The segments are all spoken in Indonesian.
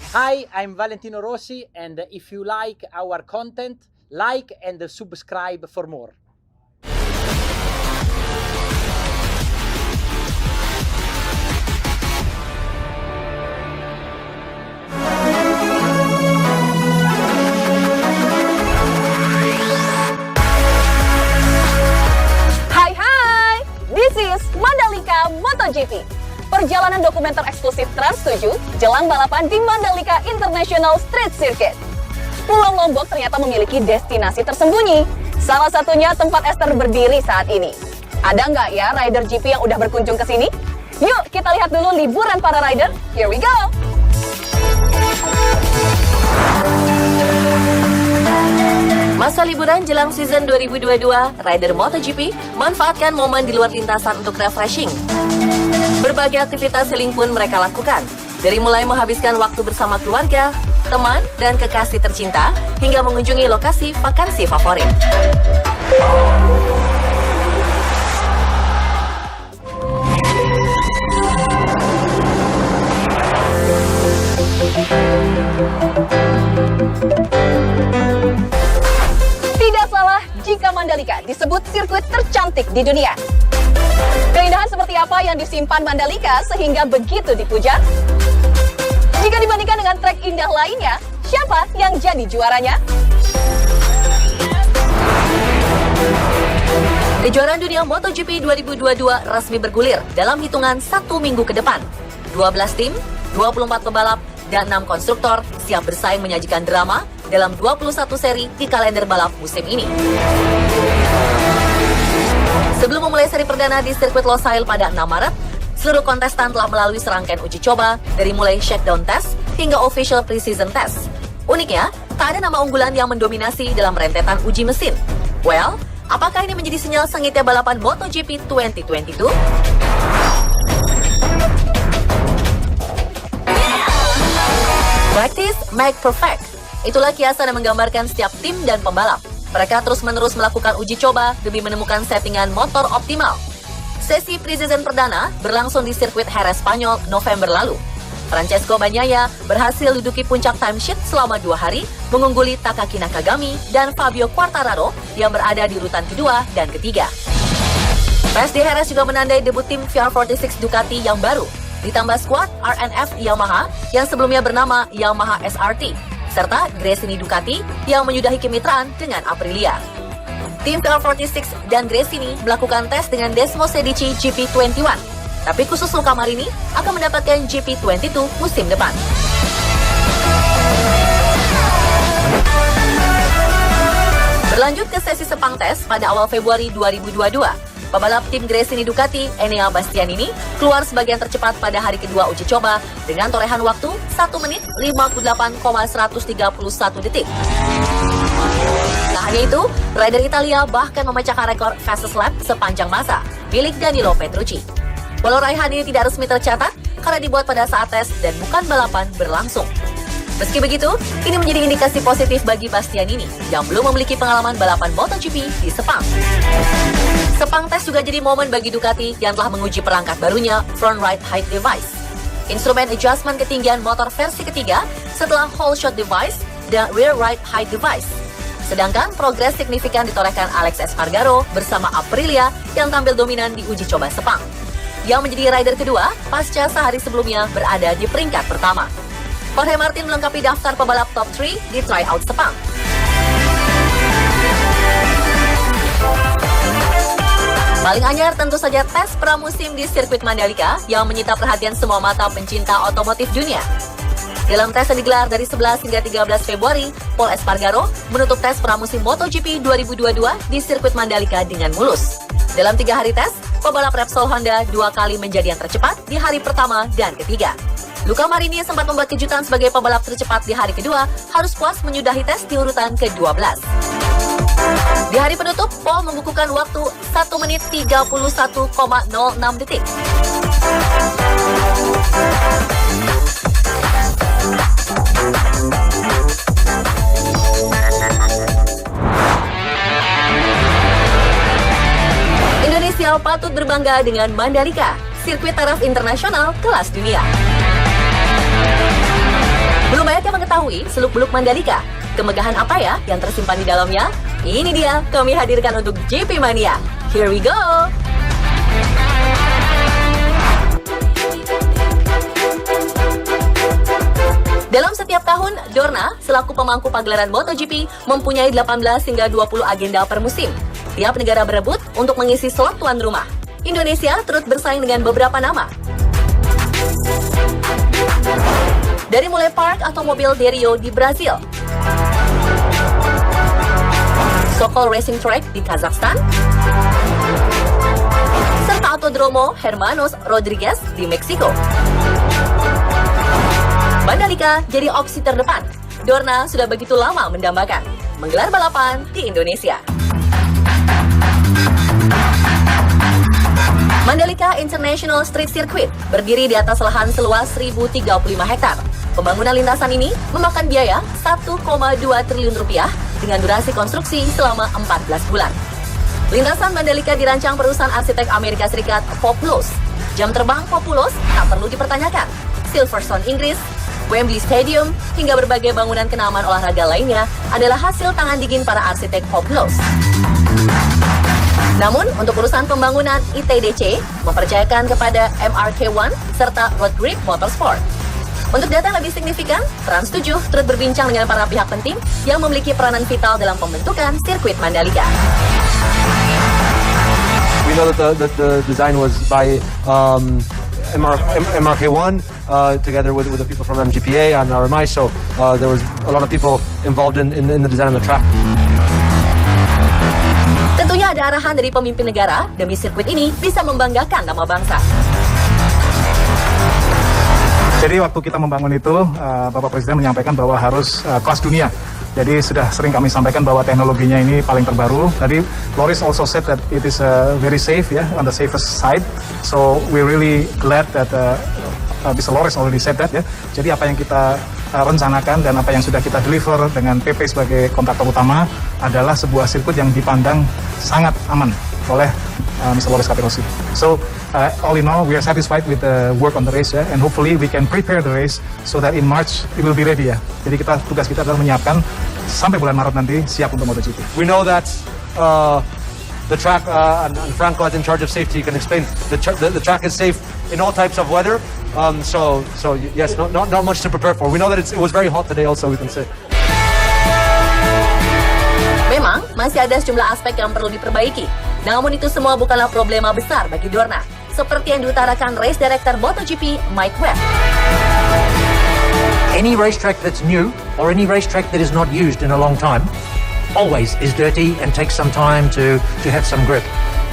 Hi, I'm Valentino Rossi, and if you like our content, like and subscribe for more. Hai, this is Mandalika MotoGP. Perjalanan dokumenter eksklusif Trans 7 jelang balapan di Mandalika International Street Circuit. Pulau Lombok ternyata memiliki destinasi tersembunyi. Salah satunya tempat Esther berdiri saat ini. Ada nggak ya rider GP yang udah berkunjung ke sini? Yuk kita lihat dulu liburan para rider. Here we go! Masa liburan jelang season 2022, rider MotoGP manfaatkan momen di luar lintasan untuk refreshing. Berbagai aktivitas healing pun mereka lakukan, dari mulai menghabiskan waktu bersama keluarga, teman, dan kekasih tercinta, hingga mengunjungi lokasi vakansi favorit. Tidak salah jika Mandalika disebut sirkuit tercantik di dunia. Keindahan seperti apa yang disimpan Mandalika sehingga begitu dipuja? Jika dibandingkan dengan trek indah lainnya, siapa yang jadi juaranya? Kejuaraan dunia MotoGP 2022 resmi bergulir dalam hitungan 1 minggu ke depan. 12 tim, 24 pebalap, dan 6 konstruktor siap bersaing menyajikan drama dalam 21 seri di kalender balap musim ini. Sebelum memulai seri perdana di sirkuit Losail pada 6 Maret, seluruh kontestan telah melalui serangkaian uji coba dari mulai shakedown test hingga official pre-season test. Uniknya, tak ada nama unggulan yang mendominasi dalam rentetan uji mesin. Well, apakah ini menjadi sinyal sengitnya balapan MotoGP 2022? Practice make perfect. Itulah kiasan yang menggambarkan setiap tim dan pembalap. Mereka terus-menerus melakukan uji coba demi menemukan settingan motor optimal. Sesi pre-season perdana berlangsung di sirkuit Jerez Spanyol November lalu. Francesco Bagnaia berhasil duduki puncak timesheet selama 2 hari, mengungguli Takaki Nakagami dan Fabio Quartararo yang berada di urutan kedua dan ketiga. Tes di Jerez juga menandai debut tim VR46 Ducati yang baru, ditambah skuad RNF Yamaha yang sebelumnya bernama Yamaha SRT, serta Gresini Ducati yang menyudahi kemitraan dengan Aprilia. Tim VR46 dan Gresini melakukan tes dengan Desmo Sedici GP21, tapi khusus Luca Marini akan mendapatkan GP22 musim depan. Berlanjut ke sesi sepang tes pada awal Februari 2022. Pebalap tim Gresini Ducati, Enea Bastianini, keluar sebagian tercepat pada hari kedua uji coba dengan torehan waktu 1 menit 58,131 detik. Tak hanya itu, rider Italia bahkan memecahkan rekor fastest lap sepanjang masa, milik Danilo Petrucci. Walau raihan ini tidak resmi tercatat karena dibuat pada saat tes dan bukan balapan berlangsung. Meski begitu, ini menjadi indikasi positif bagi Bastianini yang belum memiliki pengalaman balapan MotoGP di Sepang. Sepang tes juga jadi momen bagi Ducati yang telah menguji perangkat barunya Front Right Height Device, instrumen adjustment ketinggian motor versi ketiga setelah Whole Shot Device dan Rear Right Height Device. Sedangkan progres signifikan ditorehkan Alex Espargaro bersama Aprilia yang tampil dominan di uji coba Sepang, yang menjadi rider kedua pasca sehari sebelumnya berada di peringkat pertama. Jorge Martin melengkapi daftar pebalap top 3 di tryout Sepang. Paling anyar tentu saja tes pramusim di sirkuit Mandalika yang menyita perhatian semua mata pencinta otomotif dunia. Dalam tes yang digelar dari 11 hingga 13 Februari, Pol Espargaro menutup tes pramusim MotoGP 2022 di sirkuit Mandalika dengan mulus. Dalam 3 hari tes, pebalap Repsol Honda 2 kali menjadi yang tercepat di hari pertama dan ketiga. Luca Marini sempat membuat kejutan sebagai pebalap tercepat di hari kedua, harus puas menyudahi tes di urutan ke-12. Di hari penutup, Pol membukukan waktu 1 menit 31,06 detik. Indonesia patut berbangga dengan Mandalika, sirkuit taraf internasional kelas dunia. Belum mengetahui seluk-beluk Mandalika? Kemegahan apa ya yang tersimpan di dalamnya? Ini dia, kami hadirkan untuk GP Mania. Here we go! Dalam setiap tahun, Dorna, selaku pemangku pagelaran MotoGP, mempunyai 18 hingga 20 agenda per musim. Tiap negara berebut untuk mengisi slot tuan rumah. Indonesia turut bersaing dengan beberapa nama. Dari mulai park atau mobil Derio di Brazil, Sokol Racing Track di Kazakhstan, serta Autodromo Hermanos Rodriguez di Meksiko. Mandalika jadi opsi terdepan. Dorna sudah begitu lama mendambakan menggelar balapan di Indonesia. Mandalika International Street Circuit berdiri di atas lahan seluas 1.035 hektar. Pembangunan lintasan ini memakan biaya 1,2 triliun rupiah dengan durasi konstruksi selama 14 bulan. Lintasan Mandalika dirancang perusahaan arsitek Amerika Serikat Populous. Jam terbang Populous tak perlu dipertanyakan. Silverstone Inggris, Wembley Stadium, hingga berbagai bangunan kenamaan olahraga lainnya adalah hasil tangan dingin para arsitek Populous. Namun, untuk urusan pembangunan ITDC, mempercayakan kepada MRK1 serta Road Grip Motorsport. Untuk data yang lebih signifikan, Trans 7 turut berbincang dengan para pihak penting yang memiliki peranan vital dalam pembentukan sirkuit Mandalika. We know that the design was by MRK1 together with the people from MGPA and RMI, so there was a lot of people involved in the design of the track. Tentunya ada arahan dari pemimpin negara demi sirkuit ini bisa membanggakan nama bangsa. Jadi waktu kita membangun itu, Bapak Presiden menyampaikan bahwa harus kelas dunia. Jadi sudah sering kami sampaikan bahwa teknologinya ini paling terbaru. Tadi Loris also said that it is very safe, on the safest side. So we're really glad that Mr. Loris already said that, Jadi apa yang kita rencanakan dan apa yang sudah kita deliver dengan PP sebagai kontraktor utama adalah sebuah sirkuit yang dipandang sangat aman oleh Mr. Loris Capirossi. So all in all, we are satisfied with the work on the race, and hopefully we can prepare the race so that in March it will be ready, Jadi tugas kita adalah menyiapkan sampai bulan Maret nanti siap untuk MotoGP. We know that the track, and Franco is in charge of safety, can explain the track is safe in all types of weather. So yes, not much to prepare for. We know that it was very hot today also, we can say. Memang masih ada sejumlah aspek yang perlu diperbaiki. Namun itu semua bukanlah problema besar bagi Dorna, seperti yang diutarakan race director MotoGP Mike Webb. Any racetrack that's new or any racetrack that is not used in a long time always is dirty and takes some time to have some grip.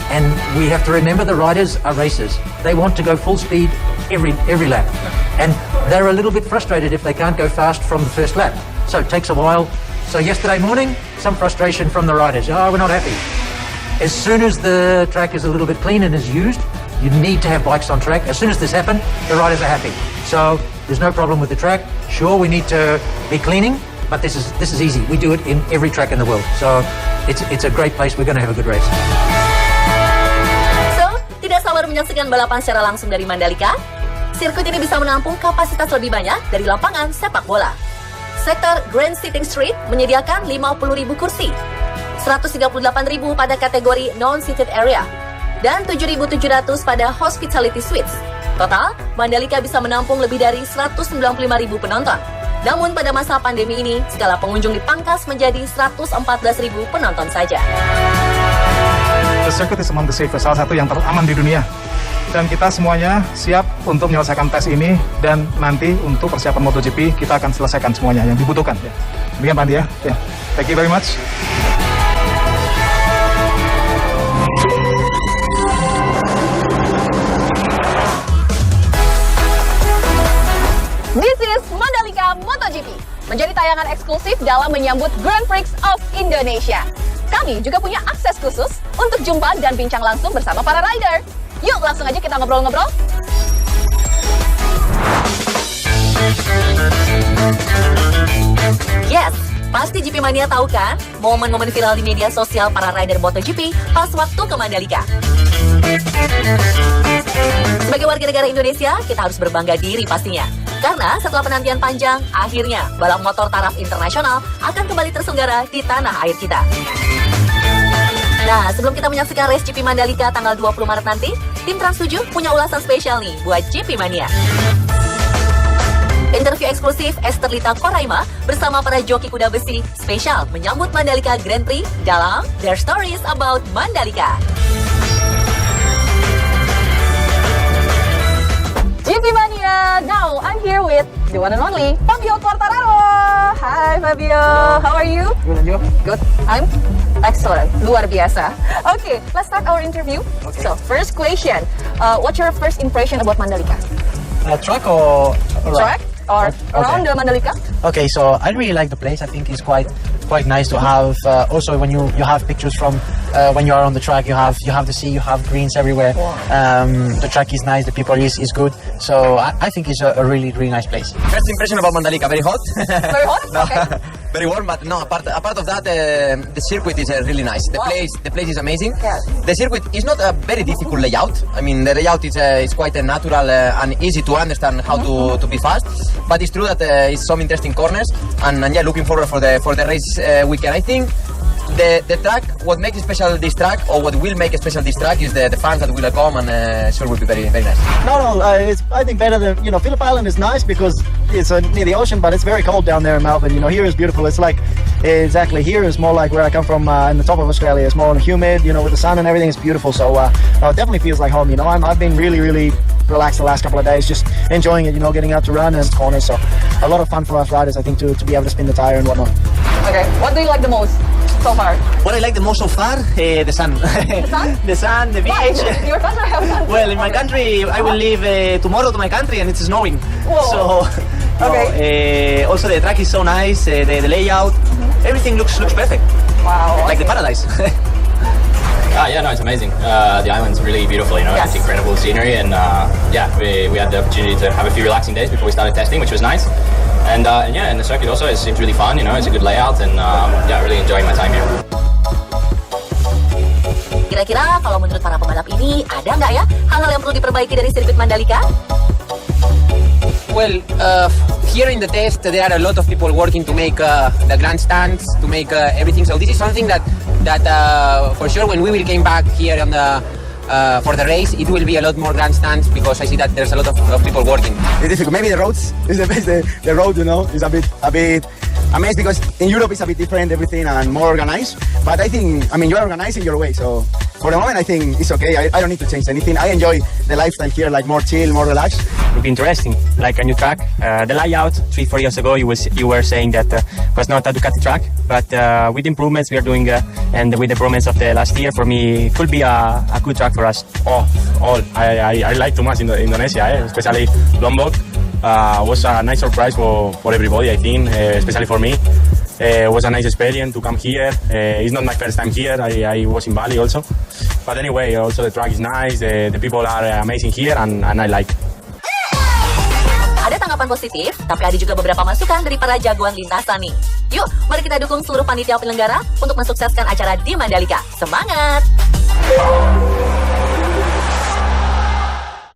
And we have to remember the riders are racers. They want to go full speed every lap. And they're a little bit frustrated if they can't go fast from the first lap. So it takes a while. So yesterday morning, some frustration from the riders. Oh, we're not happy. As soon as the track is a little bit clean and is used, you need to have bikes on track. As soon as this happened, the riders are happy. So there's no problem with the track. Sure, we need to be cleaning, but this is easy. We do it in every track in the world. So it's a great place. We're going to have a good race. So, tidak sabar menyaksikan balapan secara langsung dari Mandalika. Sirkuit ini bisa menampung kapasitas lebih banyak dari lapangan sepak bola. Sektor Grand Sitting Street menyediakan 50.000 kursi, 138.000 pada kategori non-seated area, dan 7.700 pada Hospitality Suites. Total, Mandalika bisa menampung lebih dari 195.000 penonton. Namun pada masa pandemi ini, skala pengunjung dipangkas menjadi 114.000 penonton saja. The circuit is among the safest, salah satu yang teraman di dunia. Dan kita semuanya siap untuk menyelesaikan tes ini, dan nanti untuk persiapan MotoGP kita akan selesaikan semuanya yang dibutuhkan. Demikian Pak Andi, Thank you very much. This is Mandalika MotoGP, menjadi tayangan eksklusif dalam menyambut Grand Prix of Indonesia. Kami juga punya akses khusus untuk jumpa dan bincang langsung bersama para rider. Yuk langsung aja kita ngobrol-ngobrol. Yes, pasti GP Mania tahu kan momen-momen viral di media sosial para rider MotoGP pas waktu ke Mandalika. Sebagai warga negara Indonesia, kita harus berbangga diri pastinya. Karena setelah penantian panjang, akhirnya balap motor taraf internasional akan kembali terselenggara di tanah air kita. Nah, sebelum kita menyaksikan race GP Mandalika tanggal 20 Maret nanti, tim Trans 7 punya ulasan spesial nih buat GP Mania. Interview eksklusif Esther Lita Koraima bersama para joki kuda besi spesial menyambut Mandalika Grand Prix dalam Their Stories About Mandalika. GP Mania. Now I'm here with the one and only Fabio Quartararo. Hi Fabio, how are you? Good, and you? Good. I'm excellent. Luar biasa. Okay, let's start our interview. Okay. So first question, what's your first impression about Mandalika? Track or Track or around the Mandalika? Okay, so I really like the place. I think it's quite nice to have. Also, when you have pictures from when you are on the track, you have the sea, you have greens everywhere. The track is nice, the people is good. So I think it's a really nice place. First impression about Mandalika, very hot. Very hot? No, Okay. very warm, but no. Apart of that, the circuit is really nice. The place is amazing. Yes. The circuit is not a very difficult layout. I mean, the layout is quite a natural and easy to understand how to be fast. But it's true that it's some interesting corners, and yeah, looking forward for the race weekend. I think the track, what makes special this track, or what will make special this track, is the fans that will come, and sure will be very nice. No, it's I think better than, Phillip Island is nice because it's near the ocean, but it's very cold down there in Melbourne. Here is beautiful. It's like, exactly, here is more like where I come from in the top of Australia. It's more humid, with the sun and everything. It's beautiful. So it definitely feels like home. I've been really relaxed the last couple of days, just enjoying it, getting out to run and corners. So a lot of fun for us riders, I think, to be able to spin the tire and whatnot. Okay, what do you like the most so far? What I like the most so far, the sun. The sun? The sun, the Why? beach. Your country have sun. Well, in my country, I will leave tomorrow to my country and it's snowing. Whoa. So, Okay. also the track is so nice, the layout, everything looks perfect, Wow. like the paradise. Yeah, no, it's amazing. The island's really beautiful, Yes. It's incredible scenery, and yeah, we had the opportunity to have a few relaxing days before we started testing, which was nice. And yeah, and the circuit also seems really fun, it's a good layout, and yeah, really enjoying my time here. Kira-kira kalau menurut para pembalap ini, ada nggak ya hal-hal yang perlu diperbaiki dari sirkuit Mandalika? Well, here in the test, there are a lot of people working to make the grandstands, to make everything. So this is something that for sure, when we will come back here on the for the race, it will be a lot more grandstands because I see that there's a lot of people working. It's difficult. Maybe the roads is the best. The road, is a bit amazed because in Europe it's a bit different, everything, and more organized. But I think, you're organized in your way. So for the moment, I think it's okay. I don't need to change anything. I enjoy the lifestyle here, like more chill, more relaxed. It'll be interesting, like a new track. The layout 3-4 years ago, you were saying that was not a Ducati track, but with improvements we are doing, and with the improvements of the last year, for me, it could be a good track for us. I like too much in Indonesia, especially Lombok. Was a nice surprise for everybody, I think, especially for me. It was a nice experience to come here. It's not my first time here. I was in Bali also. But anyway, also the track is nice. The people are amazing here, and I like. Ada tanggapan positif, tapi ada juga beberapa masukan dari para jagoan lintasan nih. Yuk, mari kita dukung seluruh panitia penyelenggara untuk mensukseskan acara di Mandalika. Semangat!